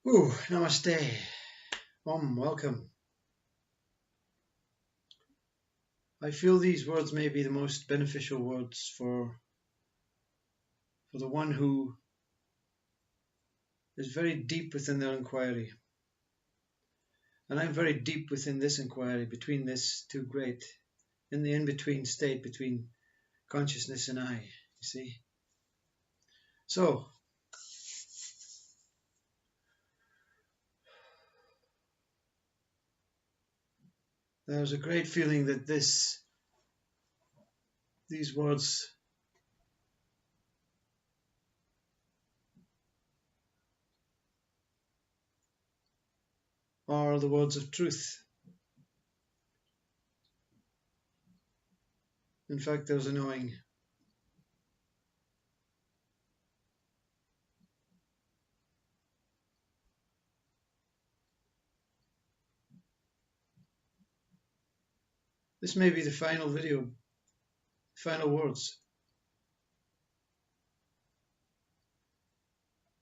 Ooh, namaste. Welcome. I feel these words may be the most beneficial words for the one who is very deep within their inquiry. And I'm very deep within this inquiry, between this two great, in the in-between state between consciousness and I, you see. So, there's a great feeling that these words are the words of truth. In fact, there's a knowing. This may be the final video, final words.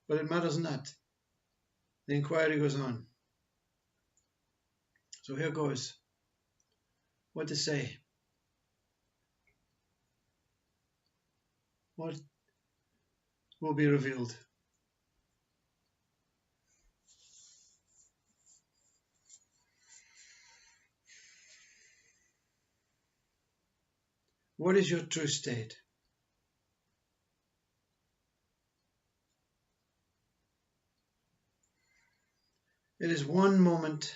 But it matters not. The inquiry goes on. So here goes. What to say? What will be revealed? What is your true state? It is one moment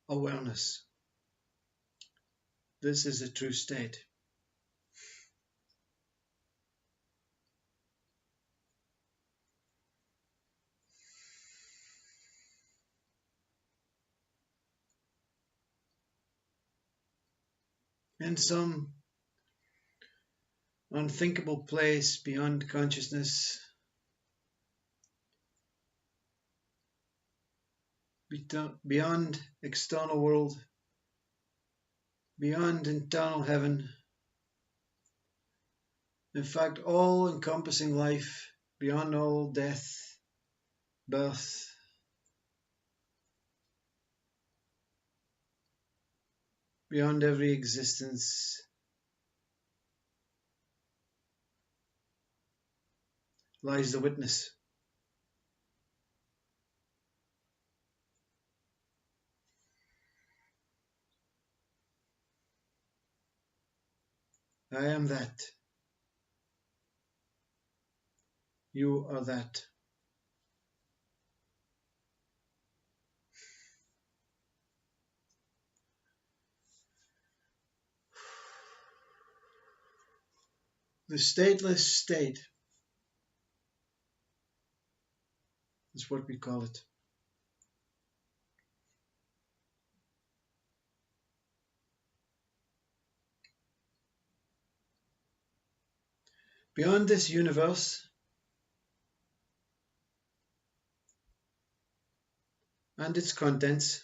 awareness. This is a true state. In some unthinkable place beyond consciousness, beyond external world, beyond internal heaven, in fact, all-encompassing life, beyond all death, birth, beyond every existence, lies the witness. I am that. You are that. The stateless state is what we call it. Beyond this universe and its contents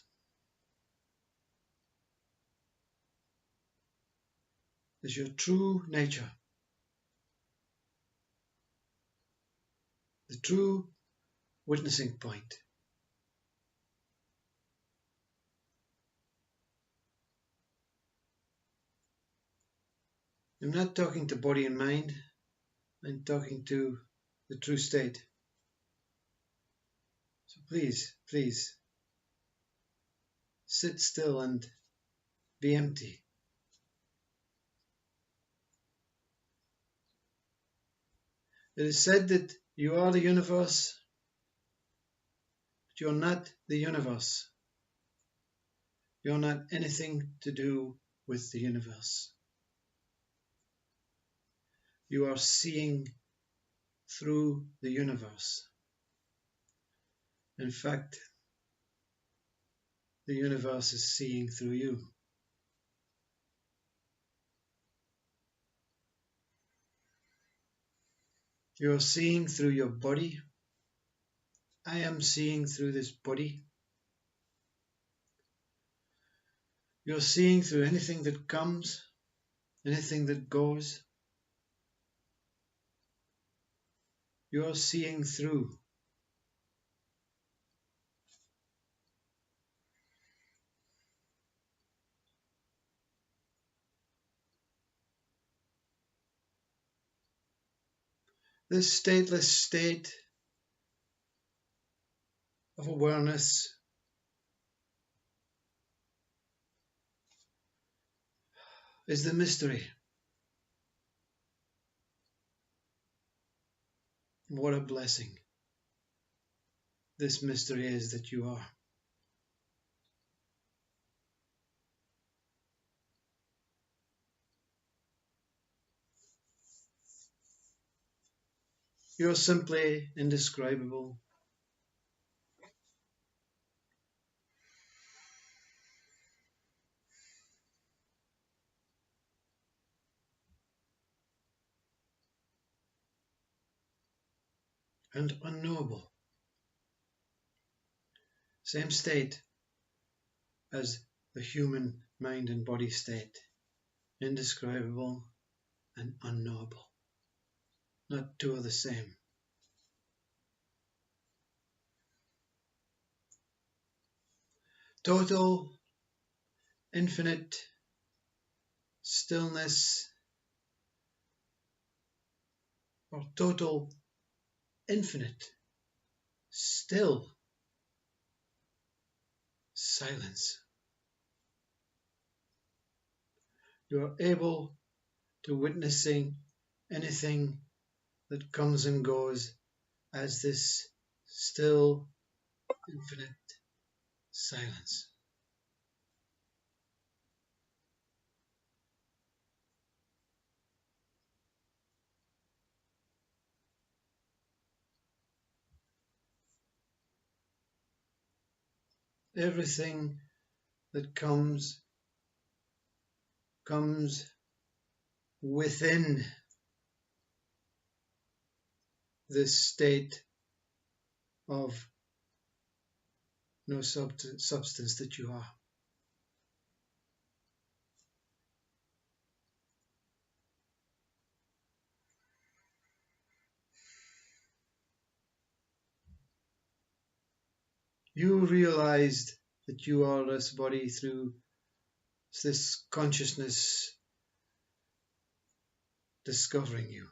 is your true nature, the true witnessing point. I'm not talking to body and mind, I'm talking to the true state. So please, please, sit still and be empty. It is said that you are the universe, but you're not the universe. You're not anything to do with the universe. You are seeing through the universe. In fact, the universe is seeing through you. You are seeing through your body. I am seeing through this body. You're seeing through anything that comes, anything that goes. You're seeing through. This stateless state of awareness is the mystery. What a blessing this mystery is that you are. You're simply indescribable. And unknowable. Same state as the human mind and body state. Indescribable and unknowable. Not two are the same. Total, infinite stillness, or total, infinite, still silence. You are able to witnessing anything that comes and goes as this still, infinite silence. Everything that comes within this state of no substance that you are. You realized that you are this body through this consciousness discovering you.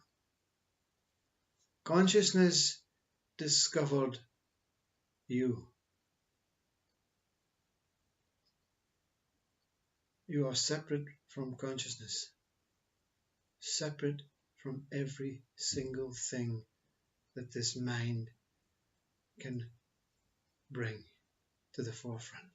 Consciousness discovered you. You are separate from consciousness, separate from every single thing that this mind can bring to the forefront.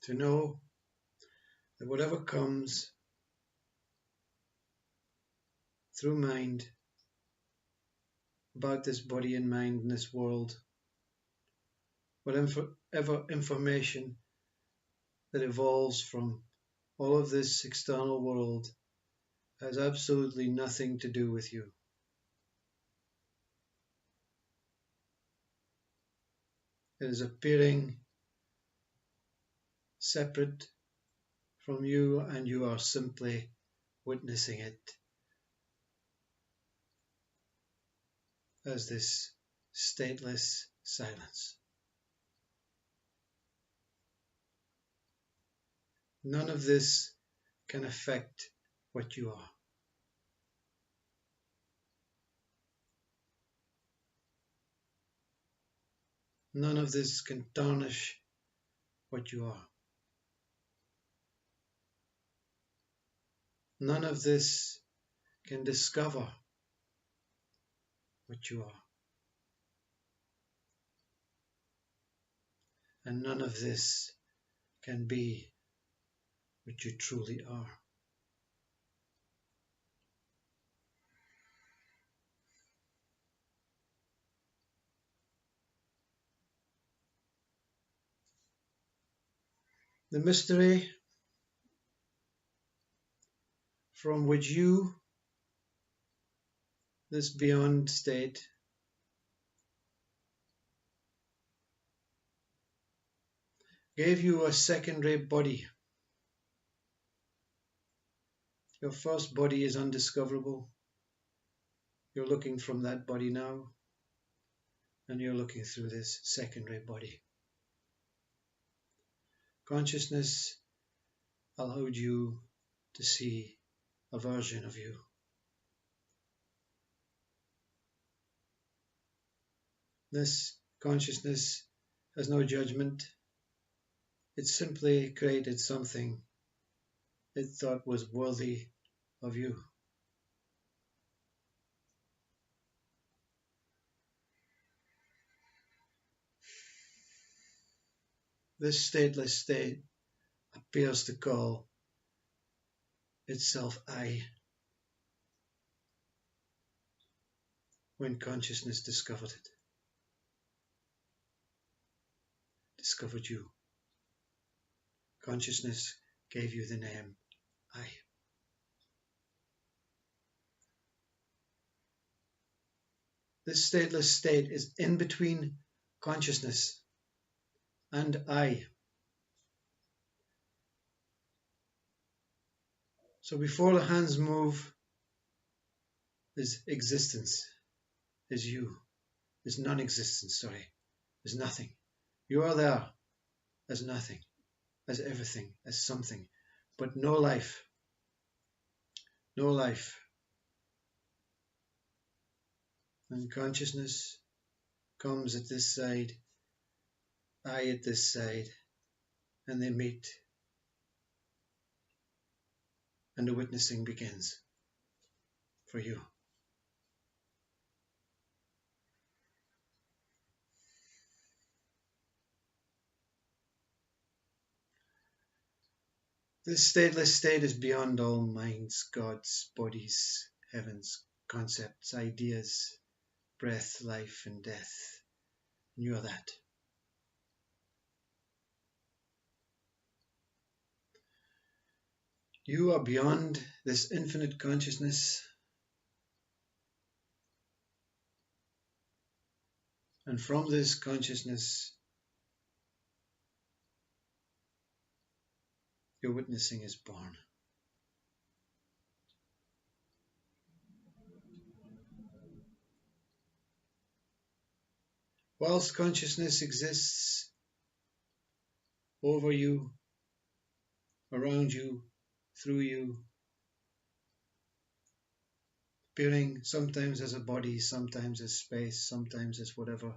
To know that whatever comes through mind about this body and mind in this world, whatever information that evolves from all of this external world has absolutely nothing to do with you. It is appearing separate from you, and you are simply witnessing it as this stateless silence. None of this can affect what you are. None of this can tarnish what you are. None of this can discover what you are. And none of this can be what you truly are. The mystery from which you, this beyond state, gave you a second-rate body. Your first body is undiscoverable. You're looking from that body now, and you're looking through this second-rate body. Consciousness allowed you to see a version of you. This consciousness has no judgment. It simply created something it thought was worthy of you. This stateless state appears to call itself I when consciousness discovered it, discovered you. Consciousness gave you the name I. This stateless state is in between consciousness and I. So before the hands move is existence, is you, is non-existence, is nothing. You are there as nothing, as everything, as something, but no life. No life. And consciousness comes at this side, I at this side, and they meet. And the witnessing begins for you. This stateless state is beyond all minds, gods, bodies, heavens, concepts, ideas, breath, life, and death. And you are that. You are beyond this infinite consciousness, and from this consciousness, your witnessing is born. Whilst consciousness exists over you, around you, through you, appearing sometimes as a body, sometimes as space, sometimes as whatever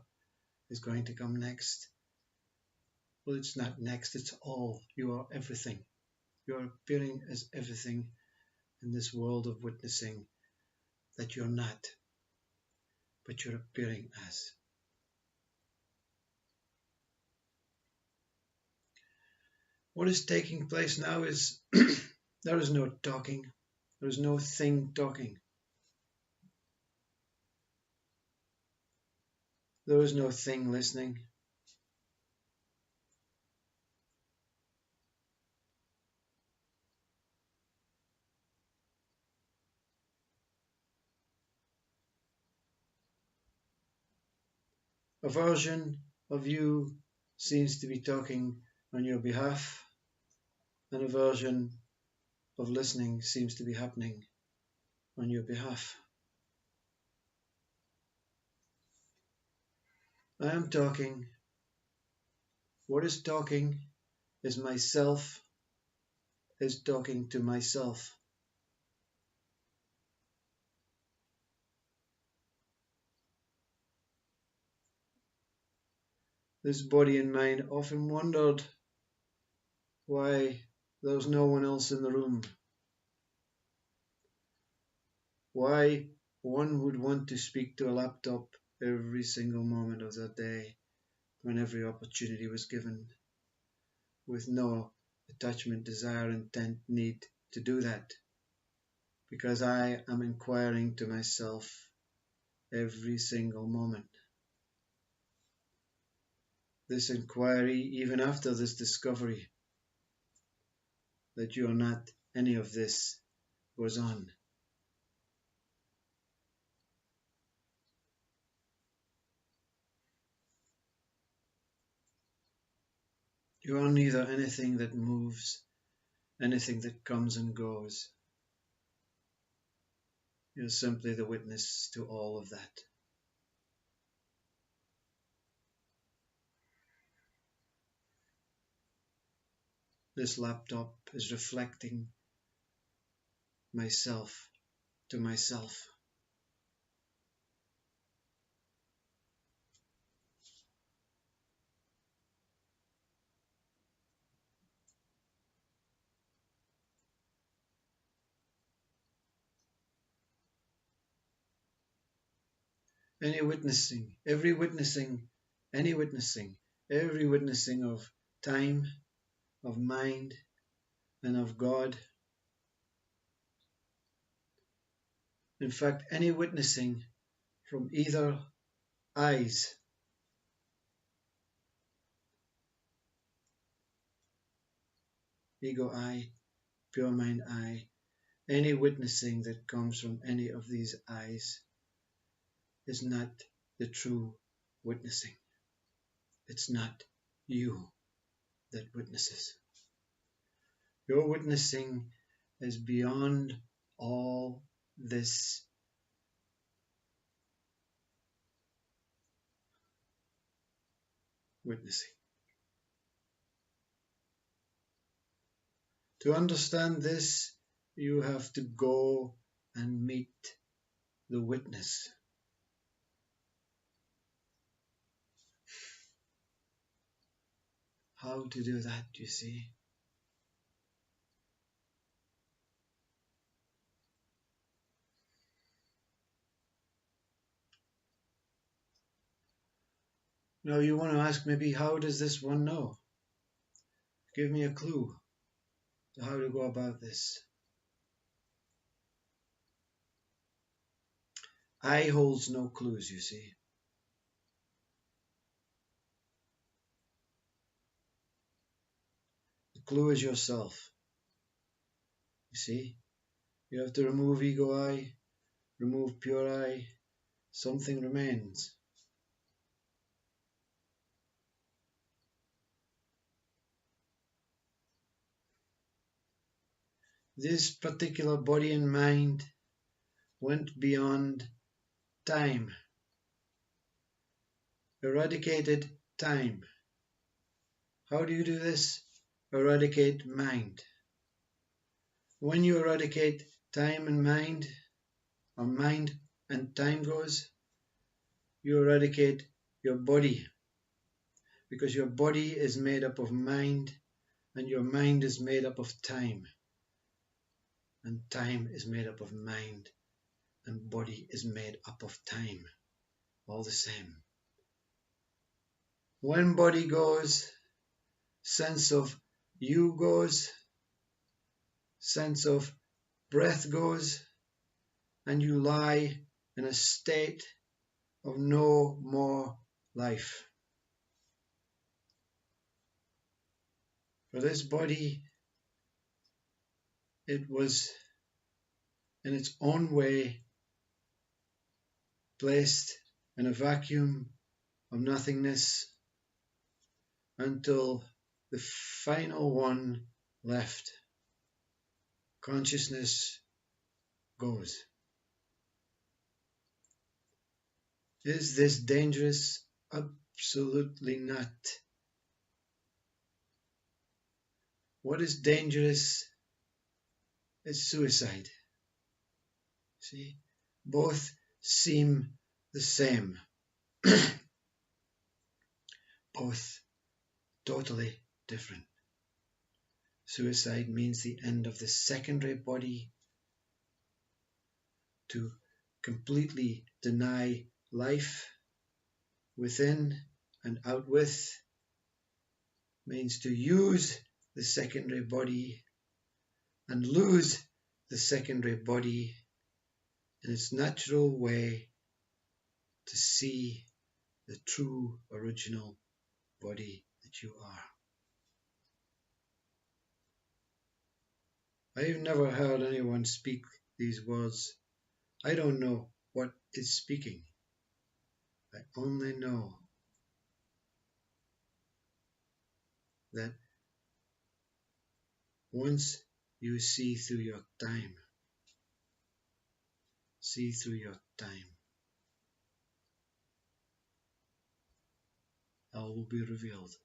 is going to come next. Well, it's not next, it's all. You are everything. You are appearing as everything in this world of witnessing that you're not, but you're appearing as. What is taking place now is there is no talking. There is no thing talking. There is no thing listening. A version of you seems to be talking on your behalf, and a version of listening seems to be happening on your behalf. I am talking. What is talking is myself is talking to myself. This body and mind often wondered why there's no one else in the room. Why one would want to speak to a laptop every single moment of the day when every opportunity was given, with no attachment, desire, intent, need to do that. Because I am inquiring to myself every single moment. This inquiry, even after this discovery that you are not any of this, goes on. You are neither anything that moves, anything that comes and goes. You're simply the witness to all of that. This laptop is reflecting myself to myself. Any witnessing, every witnessing, any witnessing, every witnessing of time, of mind, and of God. In fact, any witnessing from either eyes, ego eye, pure mind eye, any witnessing that comes from any of these eyes is not the true witnessing. It's not you that witnesses. Your witnessing is beyond all this witnessing. To understand this, you have to go and meet the witness. How to do that, you see? Now you want to ask maybe, how does this one know? Give me a clue to how to go about this. I holds no clues, you see. The clue is yourself. You see? You have to remove ego I, remove pure I, something remains. This particular body and mind went beyond time, eradicated time. How do you do this? Eradicate mind. When you eradicate time and mind, or mind and time goes, you eradicate your body, because your body is made up of mind and your mind is made up of time, and time is made up of mind and body is made up of time, all the same. When body goes, sense of you goes, sense of breath goes, and you lie in a state of no more life. For this body, it was in its own way placed in a vacuum of nothingness until the final one left. Consciousness goes. Is this dangerous? Absolutely not. What is dangerous is suicide. See, both seem the same. Both totally different. Suicide means the end of the secondary body, to completely deny life within and out with, means to use the secondary body and lose the secondary body in its natural way to see the true original body that you are. I've never heard anyone speak these words. I don't know what is speaking. I only know that once you see through your time, all will be revealed.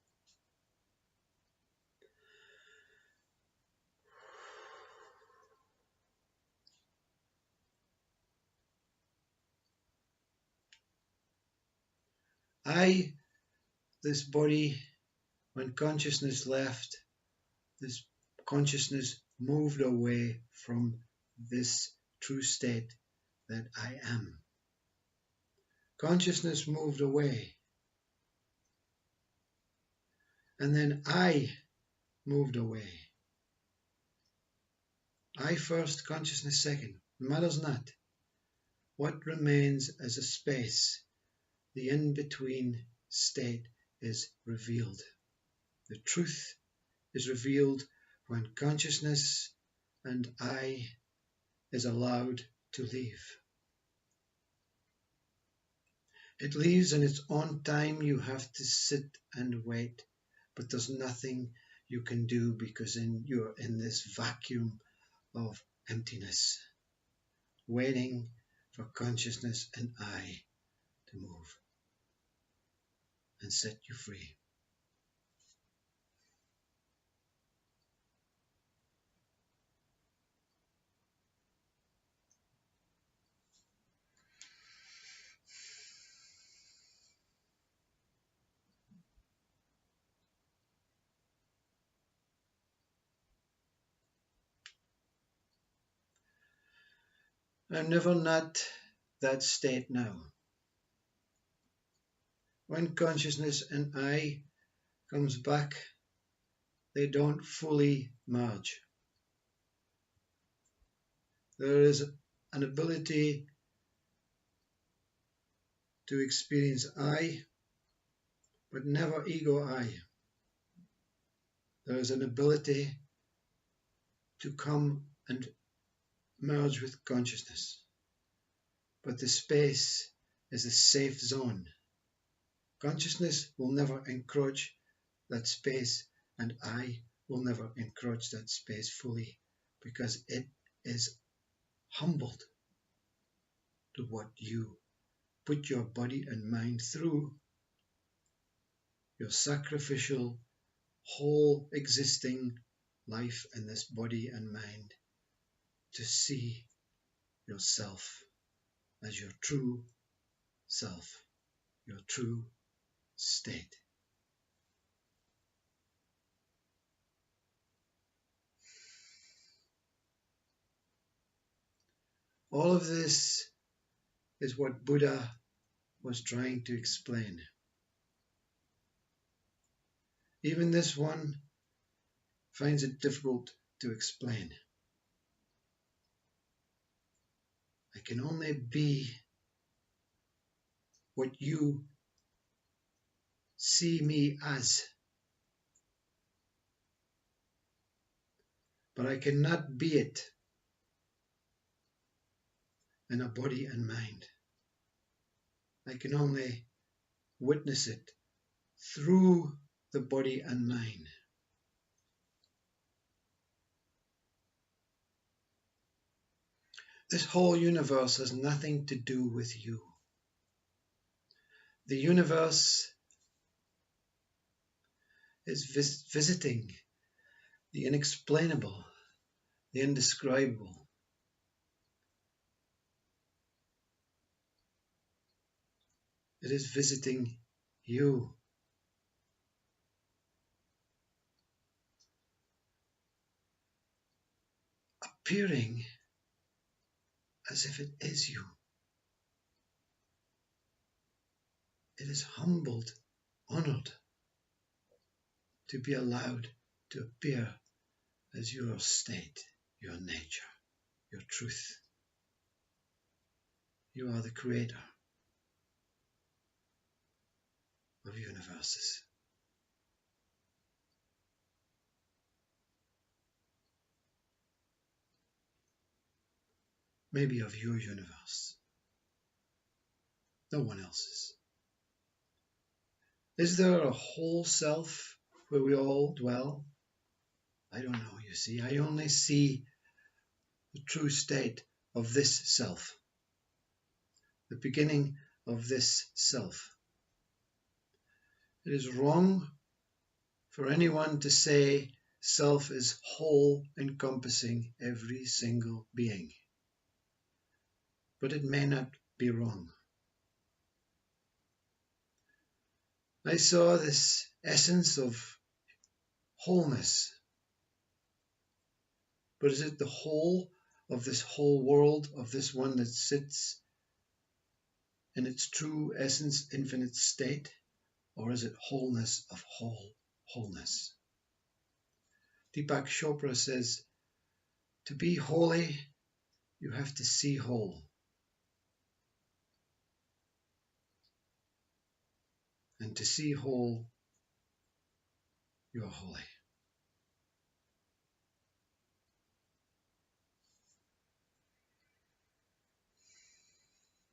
This body, when consciousness left, this consciousness moved away from this true state that I am. Consciousness moved away. And then I moved away. I first, consciousness second. It matters not. What remains as a space, the in-between state, is revealed. The truth is revealed when consciousness and I is allowed to leave. It leaves in its own time. You have to sit and wait, but there's nothing you can do because you're in this vacuum of emptiness, waiting for consciousness and I to move and set you free. I'm never not that state now. When consciousness and I comes back, they don't fully merge. There is an ability to experience I, but never ego I. There is an ability to come and merge with consciousness, but the space is a safe zone. Consciousness will never encroach that space, and I will never encroach that space fully, because it is humbled to what you put your body and mind through, your sacrificial whole existing life in this body and mind, to see yourself as your true self, your true state. All of this is what Buddha was trying to explain. Even this one finds it difficult to explain. I can only be what you see me as, but I cannot be it in a body and mind. I can only witness it through the body and mind. This whole universe has nothing to do with you. The universe is visiting the inexplainable, the indescribable. It is visiting you. Appearing as if it is you. It is humbled, honored to be allowed to appear as your state, your nature, your truth. You are the creator of universes. Maybe of your universe, no one else's. Is there a whole self where we all dwell? I don't know, you see. I only see the true state of this self, the beginning of this self. It is wrong for anyone to say self is whole, encompassing every single being. But it may not be wrong. I saw this essence of wholeness. But is it the whole of this whole world, of this one that sits in its true essence, infinite state? Or is it wholeness of wholeness? Deepak Chopra says, to be holy, you have to see whole. And to see whole, you're holy.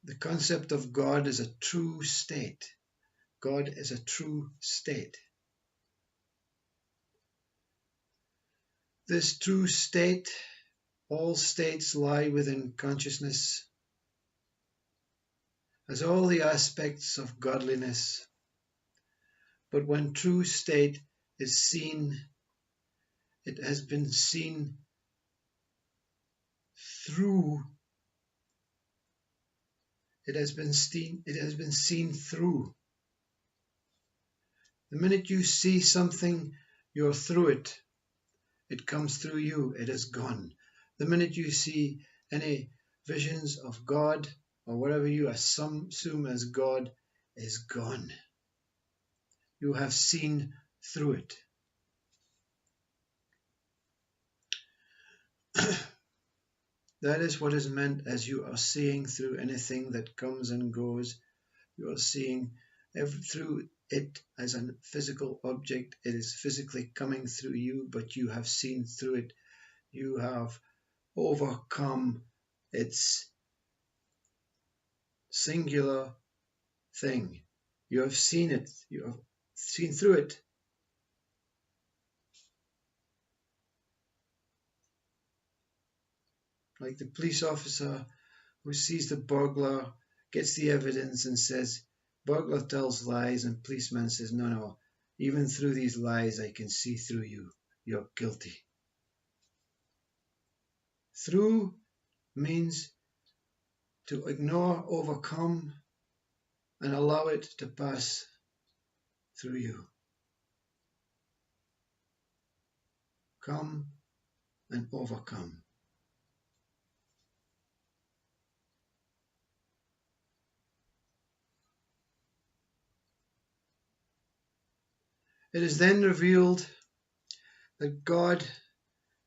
The concept of God is a true state. God is a true state. This true state, all states lie within consciousness, has all the aspects of godliness. But when true state is seen, it has been seen through. It has been seen through. The minute you see something, you're through it. It comes through you. It is gone. The minute you see any visions of God or whatever you assume as God is gone. You have seen through it. That is what is meant as you are seeing through anything that comes and goes. You are seeing through it as a physical object. It is physically coming through you, but you have seen through it. You have overcome its singular thing. You have seen it. You have seen through it. Like the police officer who sees the burglar, gets the evidence and says, burglar tells lies, and policeman says, no, even through these lies I can see through you. You're guilty. Through means to ignore, overcome, and allow it to pass through you. Come and overcome. It is then revealed that God,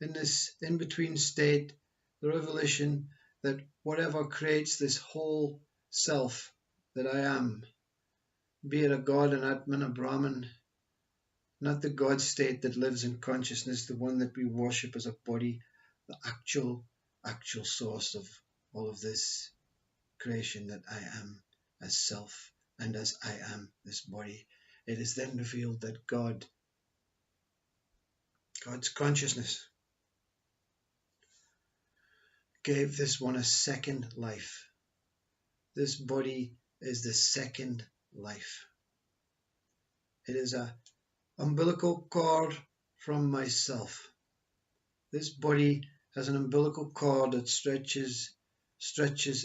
in this in-between state, the revelation that whatever creates this whole self that I am, be it a God, an Atman, a Brahman, not the God state that lives in consciousness, the one that we worship as a body, the actual source of all of this creation that I am as self and as I am this body. It is then revealed that God's consciousness gave this one a second life. This body is the second life. It is an umbilical cord from myself. This body has an umbilical cord that stretches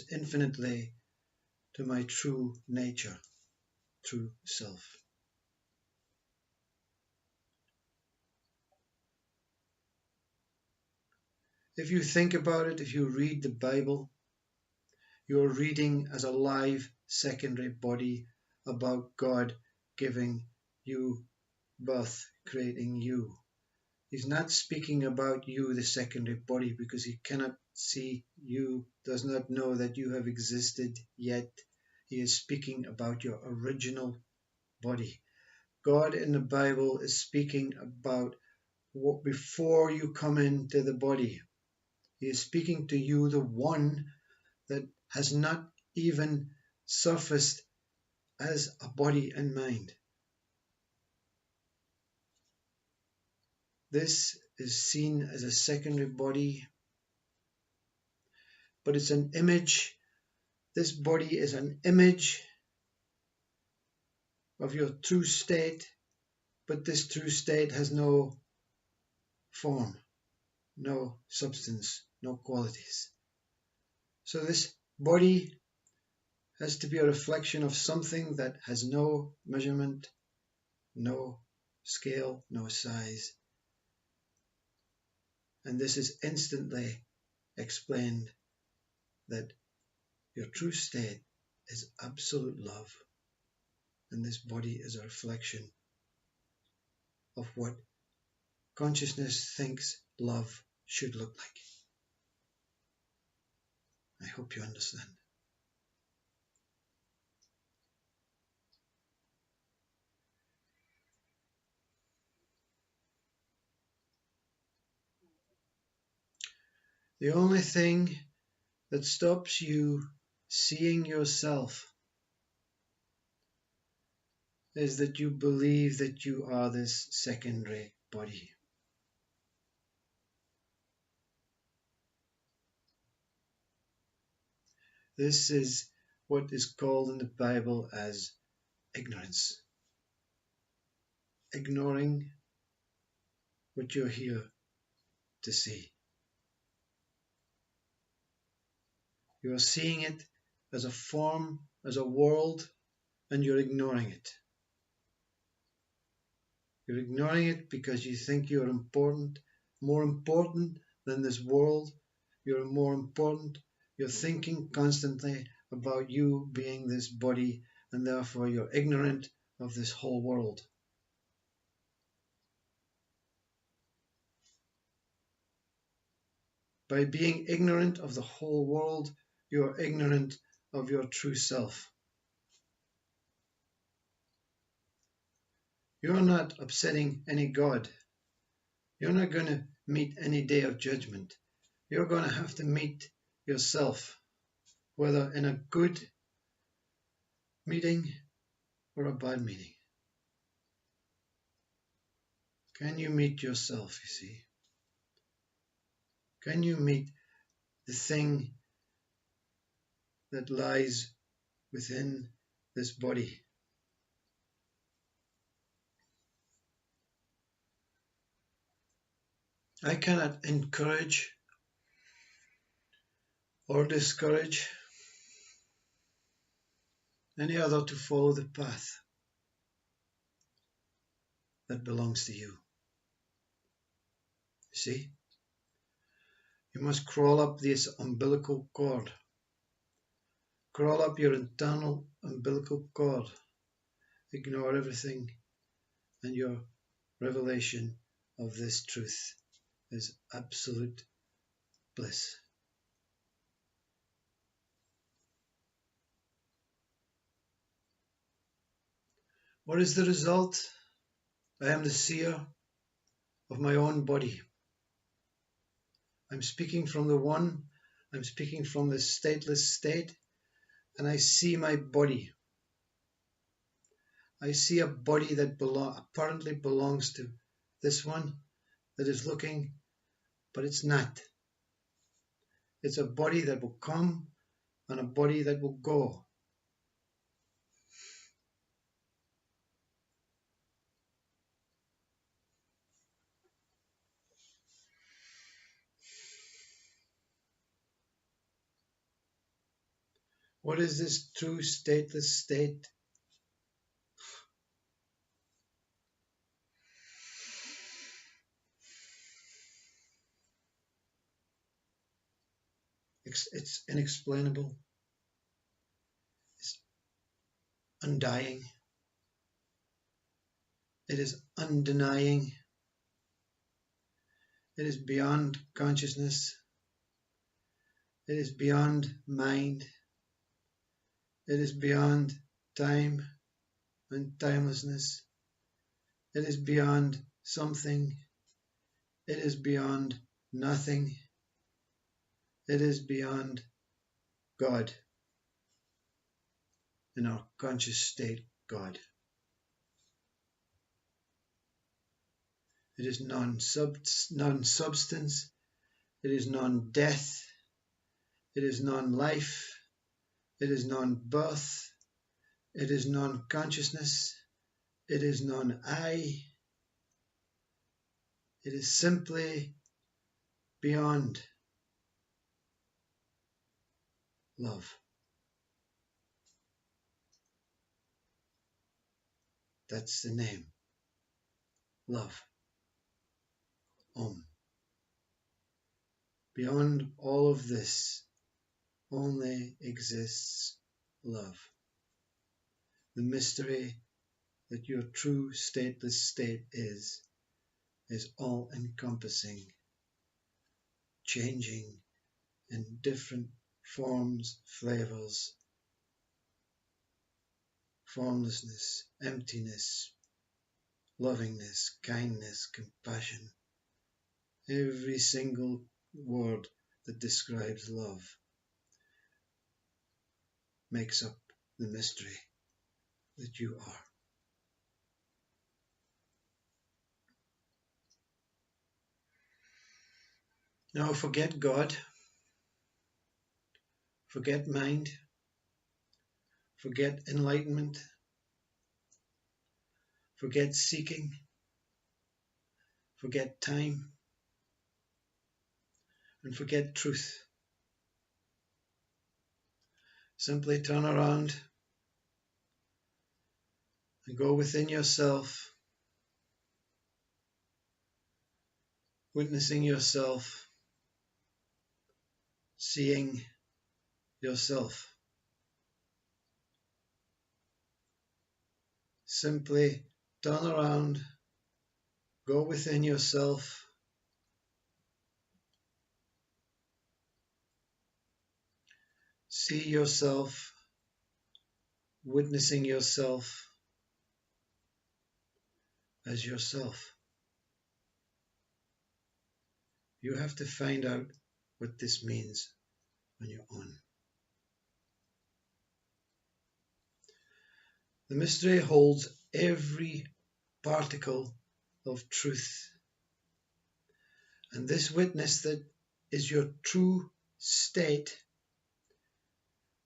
infinitely to my true nature, true self. If you think about it, if you read the Bible, you're reading as a live secondary body about God giving you birth, creating you. He's not speaking about you, the secondary body, because he cannot see you, does not know that you have existed yet. He is speaking about your original body. God in the Bible is speaking about what before you come into the body. He is speaking to you, the one that has not even surfaced as a body and mind. This is seen as a secondary body, but it's an image. This body is an image of your true state, but this true state has no form, no substance, no qualities. So this body has to be a reflection of something that has no measurement, no scale, no size. And this is instantly explained that your true state is absolute love. And this body is a reflection of what consciousness thinks love should look like. I hope you understand. The only thing that stops you seeing yourself is that you believe that you are this secondary body. This is what is called in the Bible as ignorance. Ignoring what you're here to see. You're seeing it as a form, as a world, and you're ignoring it. You're ignoring it because you think you're important, more important than this world. You're more important. You're thinking constantly about you being this body, and therefore you're ignorant of this whole world. By being ignorant of the whole world, you're ignorant of your true self. You're not upsetting any God. You're not going to meet any day of judgment. You're going to have to meet yourself, whether in a good meeting or a bad meeting. Can you meet yourself, you see? Can you meet the thing that lies within this body? I cannot encourage or discourage any other to follow the path that belongs to you. You see? You must crawl up this umbilical cord. Crawl up your internal umbilical cord. Ignore everything, and your revelation of this truth is absolute bliss. What is the result? I am the seer of my own body. I'm speaking from the one, I'm speaking from the stateless state, and I see my body. I see a body that apparently belongs to this one that is looking, but it's not. It's a body that will come and a body that will go. What is this true stateless state? It's inexplainable. It's undying. It is undenying. It is beyond consciousness. It is beyond mind. It is beyond time and timelessness. It is beyond something. It is beyond nothing. It is beyond God. In our conscious state, God. It is non-substance. It is non-death. It is non-life. It is non-birth. It is non-consciousness. It is non-I. It is simply beyond love. That's the name. Love. Om. Beyond all of this only exists love. The mystery that your true stateless state is all-encompassing, changing in different forms, flavors, formlessness, emptiness, lovingness, kindness, compassion. Every single word that describes love makes up the mystery that you are. Now forget God, forget mind, forget enlightenment, forget seeking, forget time, and forget truth. Simply turn around and go within yourself, witnessing yourself, seeing yourself. Simply turn around, go within yourself, see yourself, witnessing yourself as yourself. You have to find out what this means on your own. The mystery holds every particle of truth. And this witness that is your true state,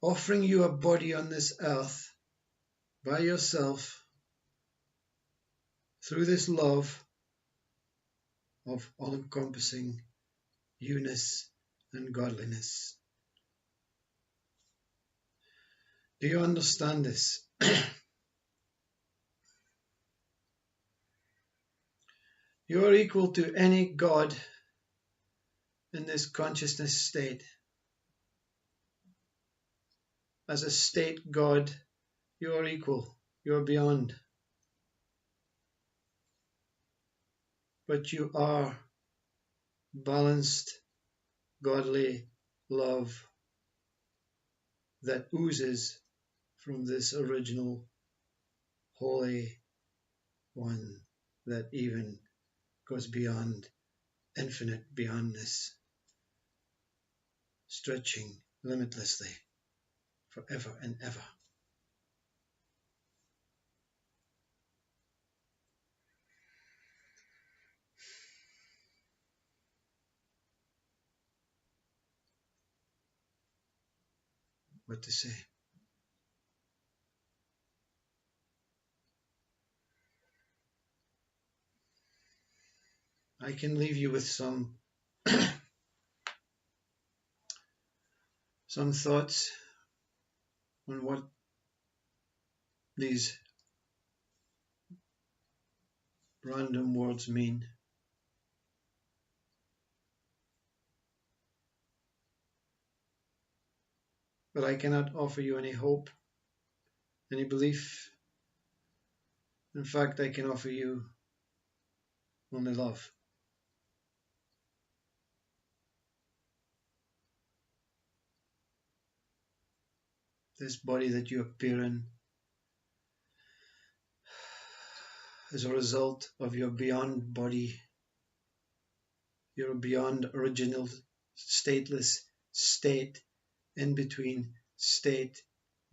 offering you a body on this earth by yourself through this love of all-encompassing you-ness and godliness. Do you understand this? You are equal to any God in this consciousness state. As a state God, you are equal, you are beyond. But you are balanced, godly love that oozes from this original Holy One that even goes beyond infinite beyondness, stretching limitlessly forever and ever. What to say? I can leave you with some thoughts on what these random words mean. But I cannot offer you any hope, any belief. In fact, I can offer you only love. This body that you appear in is a result of your beyond body, your beyond original stateless state, in between state,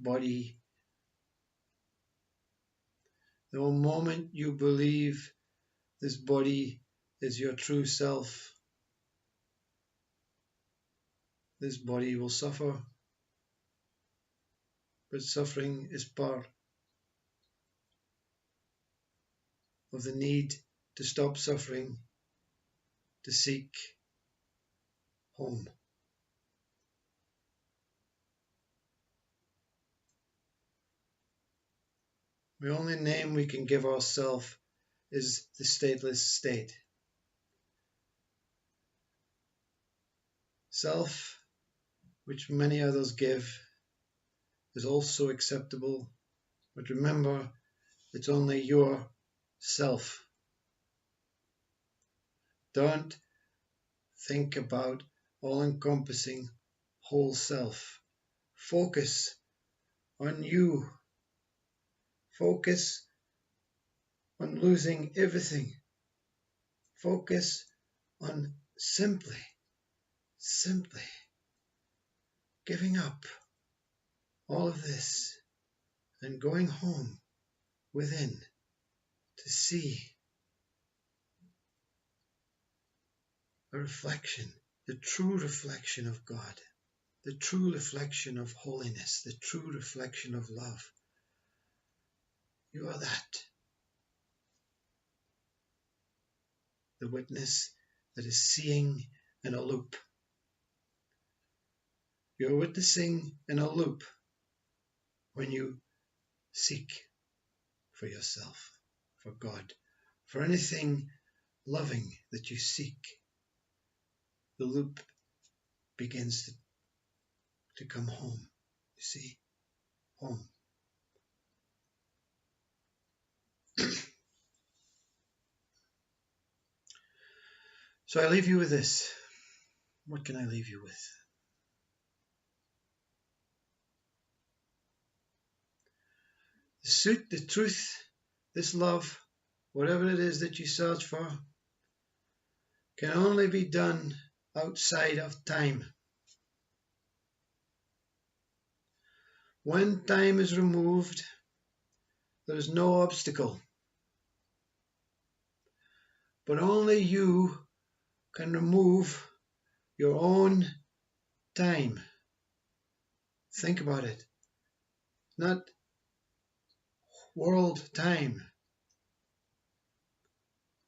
body. The moment you believe this body is your true self, this body will suffer, but suffering is part of the need to stop suffering, to seek home. The only name we can give ourselves is the stateless state. Self, which many others give, is also acceptable, but remember, it's only your self. Don't think about all-encompassing whole self. Focus on you. Focus on losing everything. Focus on simply giving up all of this and going home within to see a reflection, the true reflection of God, the true reflection of holiness, the true reflection of love. You are that. The witness that is seeing in a loop. You're witnessing in a loop when you seek for yourself, for God, for anything loving that you seek. The loop begins to come home. You see, home. So I leave you with this. What can I leave you with? The truth, this love, whatever it is that you search for, can only be done outside of time. When time is removed, there is no obstacle. But only you can remove your own time. Think about it. Not world time.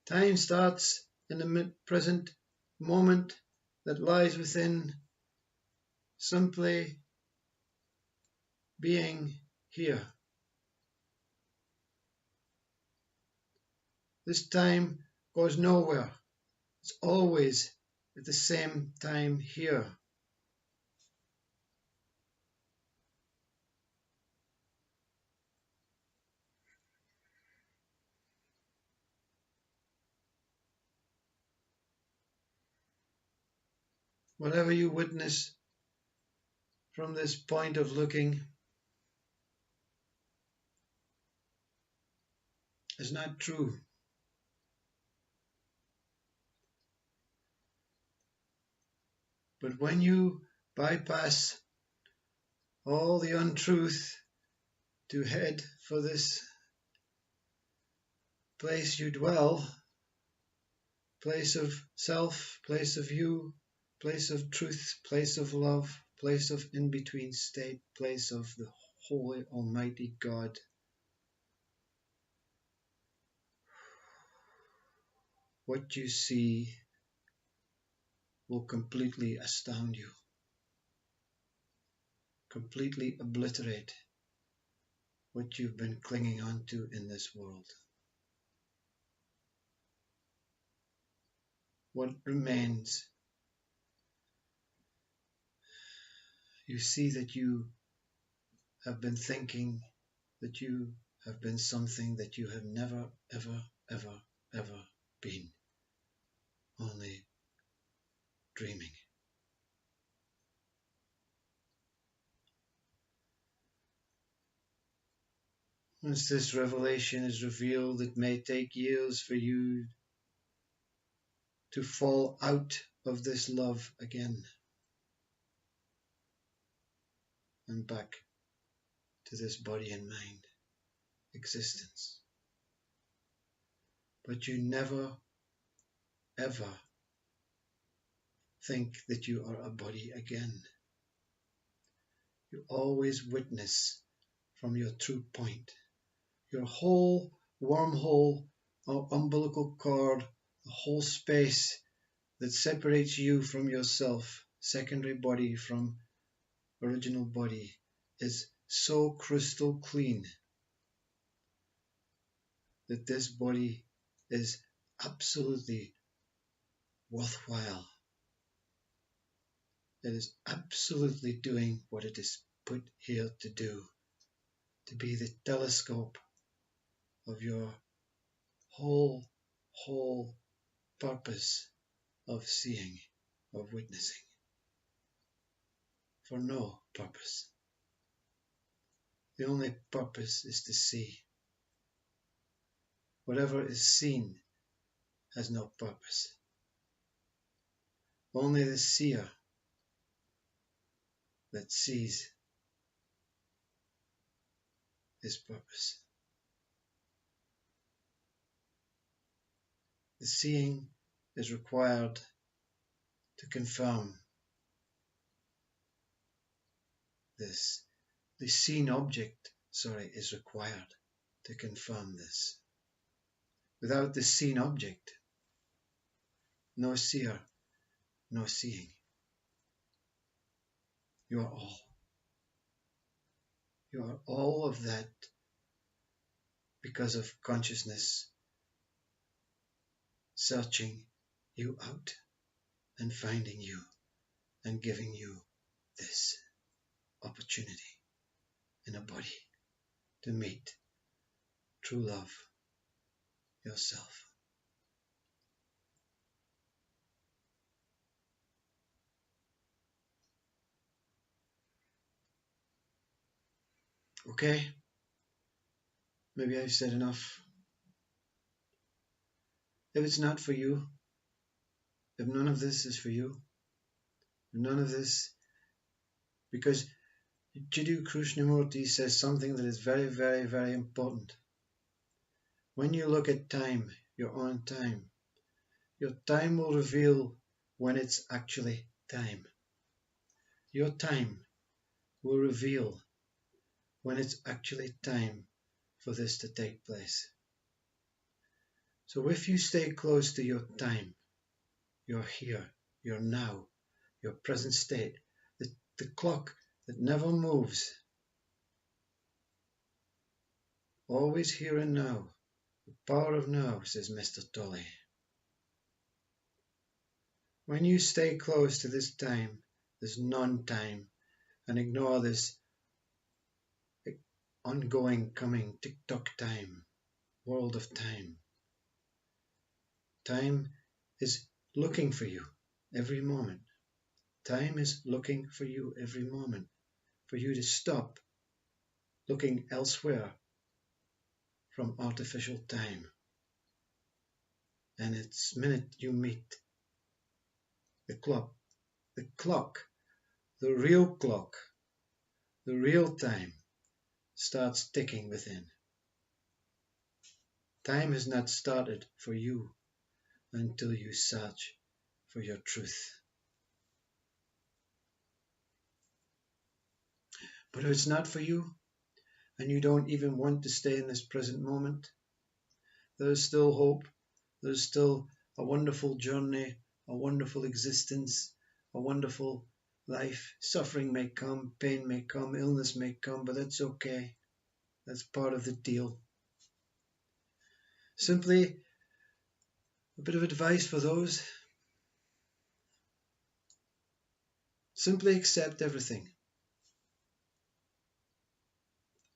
Time starts in the present moment that lies within simply being here. This time goes nowhere. It's always at the same time here. Whatever you witness from this point of looking is not true. But when you bypass all the untruth to head for this place you dwell, place of self, place of you, place of truth, place of love, place of in-between state, place of the Holy Almighty God, what you see will completely astound you, completely obliterate what you've been clinging on to in this world. What remains? You see that you have been thinking that you have been something that you have never, ever, ever, ever been. Only dreaming. Once this revelation is revealed, it may take years for you to fall out of this love again and back to this body and mind existence. But you never ever think that you are a body again. You always witness from your true point. Your whole wormhole or umbilical cord, the whole space that separates you from yourself, secondary body from original body, is so crystal clean that this body is absolutely worthwhile. It is absolutely doing what it is put here to do, to be the telescope of your whole purpose of seeing, of witnessing, for no purpose. The only purpose is to see. Whatever is seen has no purpose. Only the seer that sees is purpose. The seeing is required to confirm this. The seen object, is required to confirm this. Without the seen object, no seer, no seeing. You are all. You are all of that because of consciousness searching you out and finding you and giving you this opportunity in a body to meet true love yourself. Okay, maybe I've said enough. If it's not for you, if none of this is for you, none of this, because Jiddu Krishnamurti says something that is very, very, very important. When you look at time, your own time, your time will reveal when it's actually time. Your time will reveal when it's actually time for this to take place. So if you stay close to your time, your here, your now, your present state, the clock that never moves, always here and now, the power of now, says Mr. Tolley. When you stay close to this time, this non-time, and ignore this ongoing, coming, tick-tock time, world of time, time is looking for you every moment. Time is looking for you every moment, for you to stop looking elsewhere from artificial time. And it's the minute you meet the clock, the real time starts ticking within. Time has not started for you until you search for your truth. But if it's not for you, and you don't even want to stay in this present moment, there's still hope. There's still a wonderful journey, a wonderful existence, a wonderful life. Suffering may come, pain may come, illness may come, but that's okay. That's part of the deal. Simply a bit of advice for those. Simply accept everything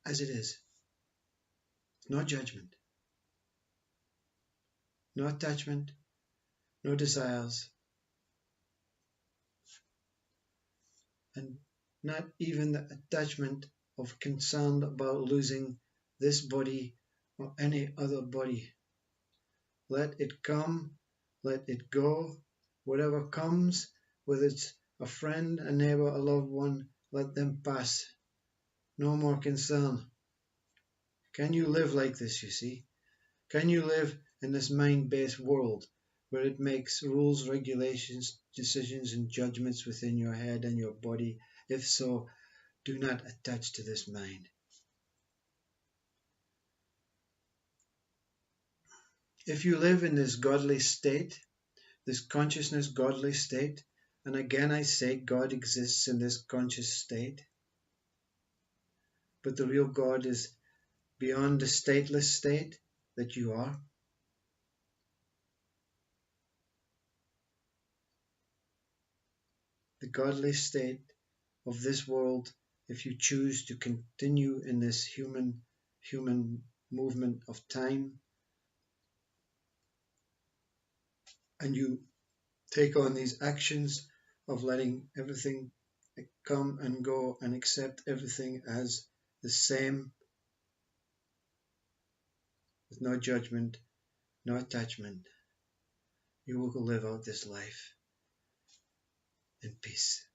as it is. No judgment, no attachment, no desires, and not even the attachment of concern about losing this body or any other body. Let it come, let it go, whatever comes, whether it's a friend, a neighbor, a loved one, let them pass. No more concern. Can you live like this, you see? Can you live in this mind-based world where it makes rules, regulations, decisions, and judgments within your head and your body? If so, do not attach to this mind. If you live in this godly state, this consciousness godly state, and again I say God exists in this conscious state, but the real God is beyond the stateless state that you are. The godly state of this world, if you choose to continue in this human movement of time, and you take on these actions of letting everything come and go and accept everything as the same, with no judgment, no attachment, you will live out this life in peace.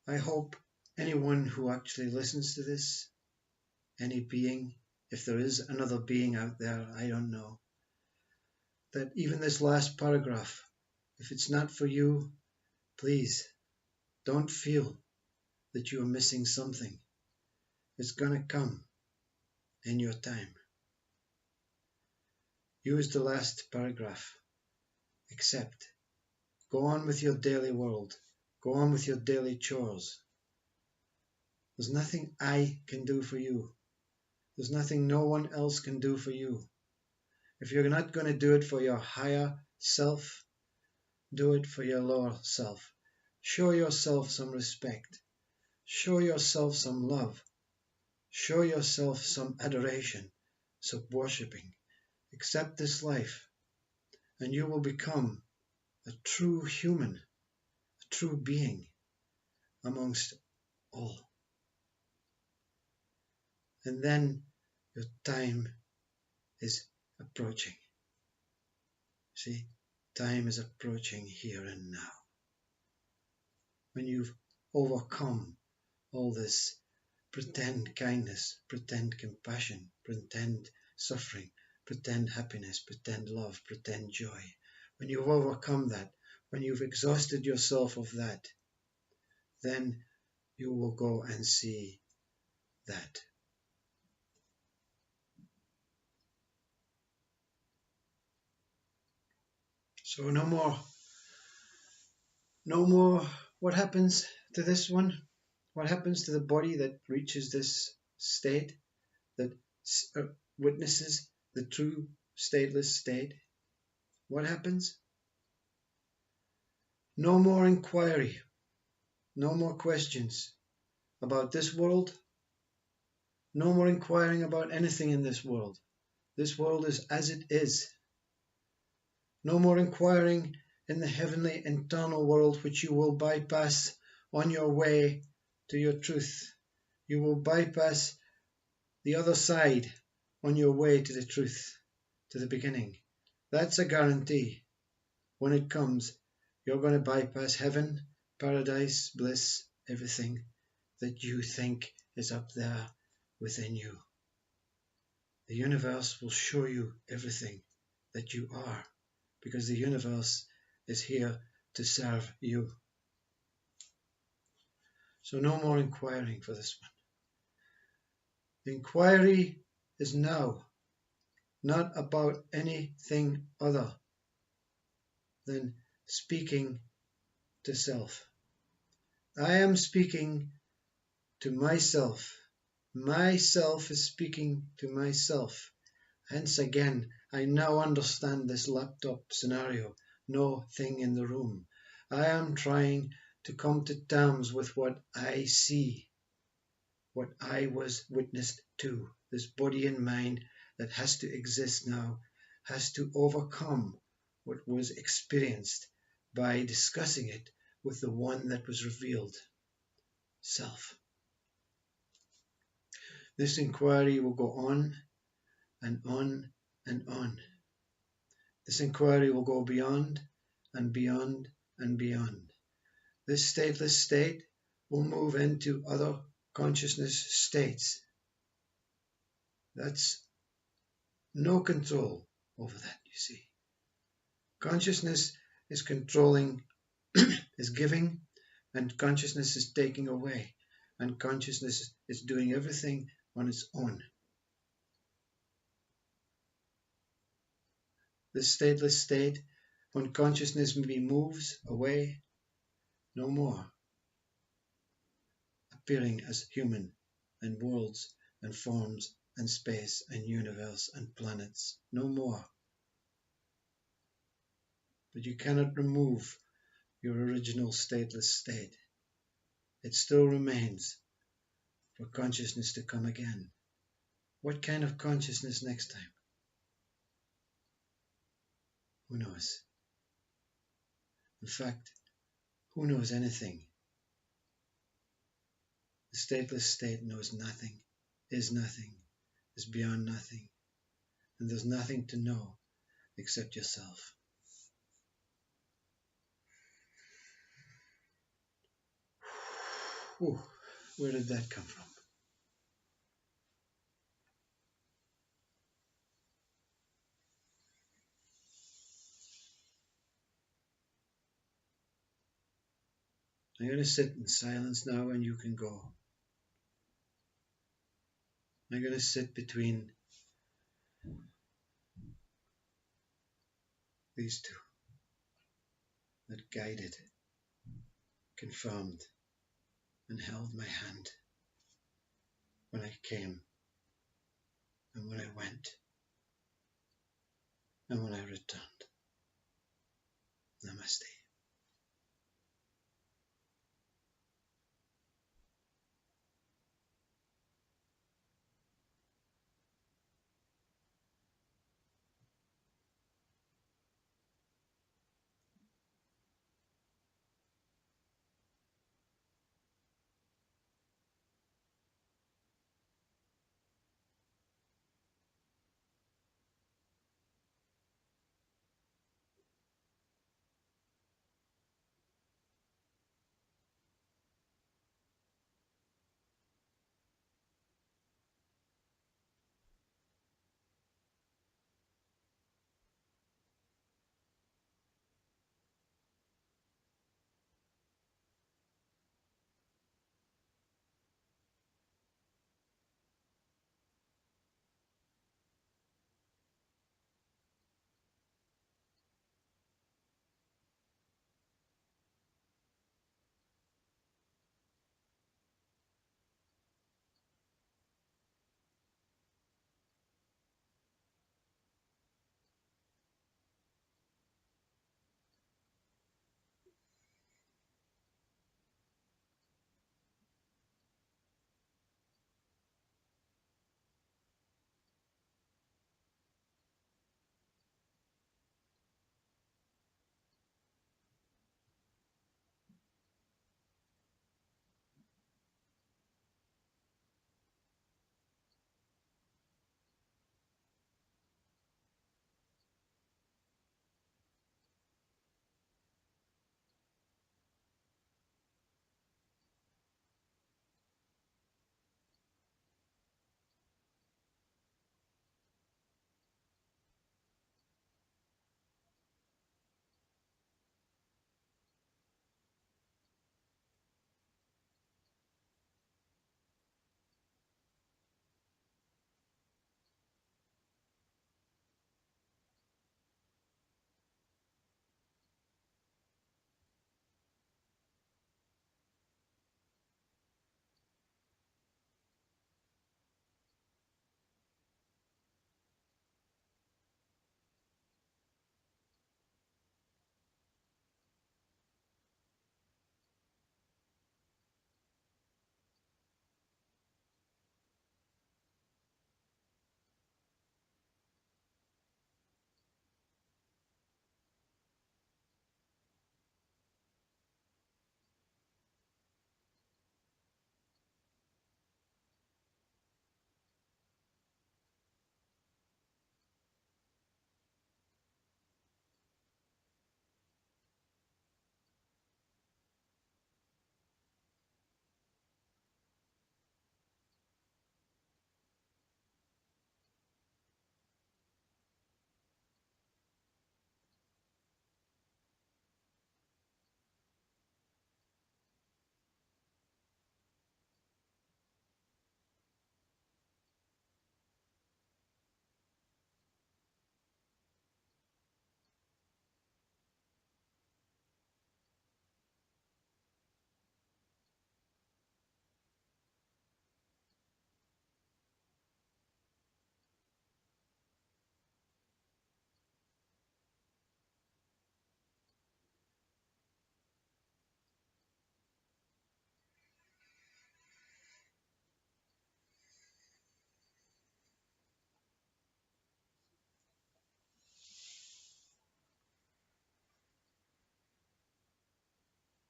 I hope anyone who actually listens to this, any being, if there is another being out there, I don't know, that even this last paragraph, if it's not for you, please don't feel that you are missing something. It's going to come in your time. Use the last paragraph. Accept. Go on with your daily world. Go on with your daily chores. There's nothing I can do for you. There's nothing no one else can do for you. If you're not going to do it for your higher self, do it for your lower self. Show yourself some respect. Show yourself some love. Show yourself some adoration, some worshipping. Accept this life, and you will become a true human, a true being amongst all. And then your time is approaching. See, time is approaching here and now. When you've overcome all this pretend kindness, pretend compassion, pretend suffering, pretend happiness, pretend love, pretend joy. When you've overcome that, when you've exhausted yourself of that, then you will go and see that. So no more. What happens to this one? What happens to the body that reaches this state, that witnesses the true stateless state? What happens? No more inquiry, no more questions about this world, no more inquiring about anything in this world. This world is as it is. No more inquiring in the heavenly internal world, which you will bypass on your way to your truth. You will bypass the other side on your way to the truth, to the beginning. That's a guarantee. When it comes, you're going to bypass heaven, paradise, bliss, everything that you think is up there within you. The universe will show you everything that you are, because the universe is here to serve you. So no more inquiring for this one. The inquiry is now, not about anything other than speaking to self. I am speaking to myself. Myself is speaking to myself. Hence again, I now understand this laptop scenario. No thing in the room. I am trying to come to terms with what I see, what I was witnessed to. This body and mind that has to exist now has to overcome what was experienced by discussing it with the one that was revealed, self. This inquiry will go on and on and on. This inquiry will go beyond and beyond and beyond. This stateless state will move into other consciousness states. That's no control over that, you see. Consciousness is controlling, is giving, and consciousness is taking away. And consciousness is doing everything on its own. This stateless state, when consciousness maybe moves away, no more appearing as human and worlds and forms and space and universe and planets, no more. But you cannot remove your original stateless state. It still remains for consciousness to come again. What kind of consciousness next time? Who knows? In fact, who knows anything? The stateless state knows nothing, is beyond nothing, and there's nothing to know except yourself. Whew, where did that come from? I'm going to sit in silence now and you can go. I'm going to sit between these two that guided, confirmed, and held my hand when I came and when I went and when I returned. Namaste.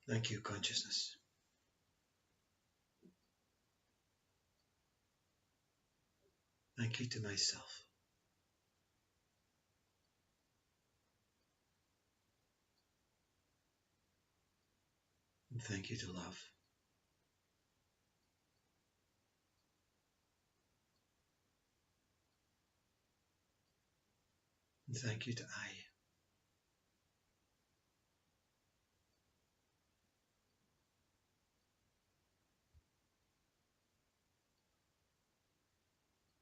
Thank you, consciousness. Thank you to myself. And thank you to love. And thank you to I.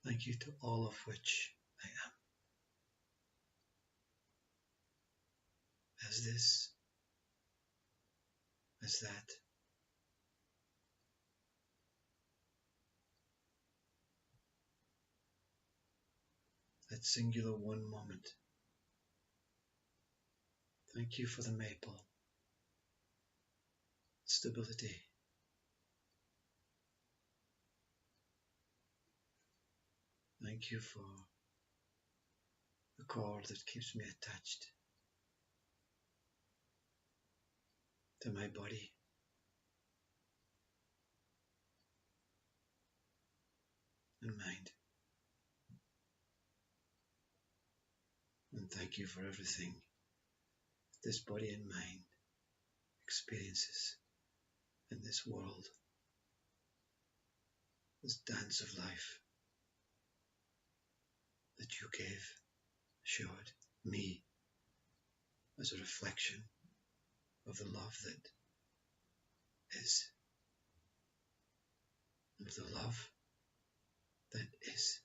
Thank you to all of which I am. As this, as that. That singular one moment. Thank you for the maple. Stability. Thank you for the cord that keeps me attached to my body. And mind. And thank you for everything this body and mind experiences in this world, this dance of life that you showed me as a reflection of the love that is, of the love that is.